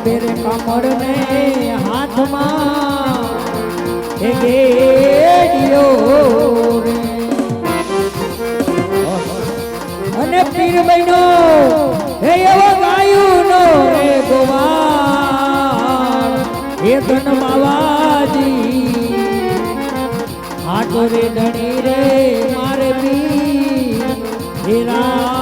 પેરે કમર ને હાથમાં એ ગેડિયો રે અને પીર બહેનો હે એવો ગાયું નો રે ગોવાળ હે ધન માવાજી હાટો રે ધણી રે મારે બી હેરા